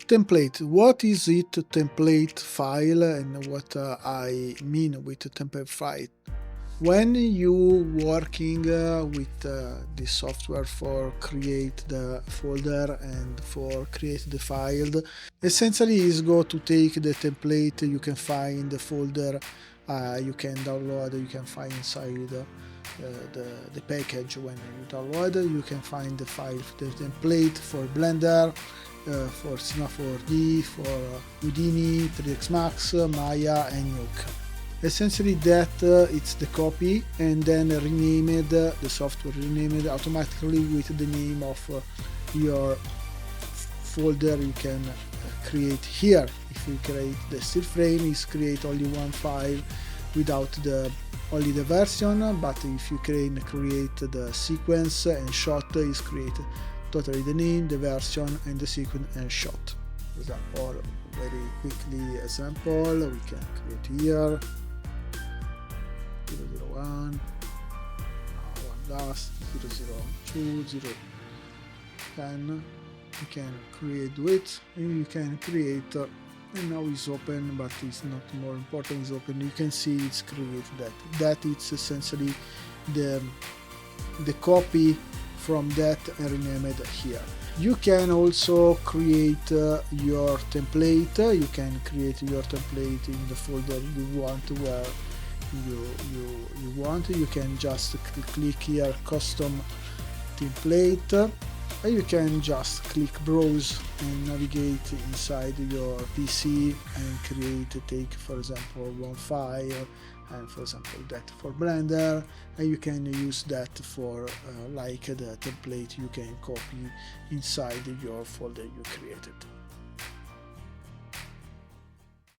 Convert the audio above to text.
Template. What is it? Template file, and what I mean with template file. When you working with the software for create the folder and for create the file, essentially is go to take the template you can find the folder, you can download, you can find inside the package. When you download, you can find the file, the template for Blender, for Cinema 4D, for Houdini, 3ds Max, Maya, and Nuke. Essentially that it's the copy, and then renamed, the software renamed automatically with the name of your folder you can create here. If you create the still frame, is create only one file without only the version, but if you create the sequence and shot, is create totally the name, the version, and the sequence and shot. For example, very quickly example, we can create here 001, 1 dust, 002, 010. You can create it, and you can create, and now it's open, but it's not more important, it's open. You can see it's created that it's essentially the copy from that renamed here. You can also create your template. You can create your template in the folder you want, where you want. You can just click here custom template, and you can just click browse and navigate inside your PC and take for example one file, and for example that for Blender, and you can use that for like the template you can copy inside your folder you created.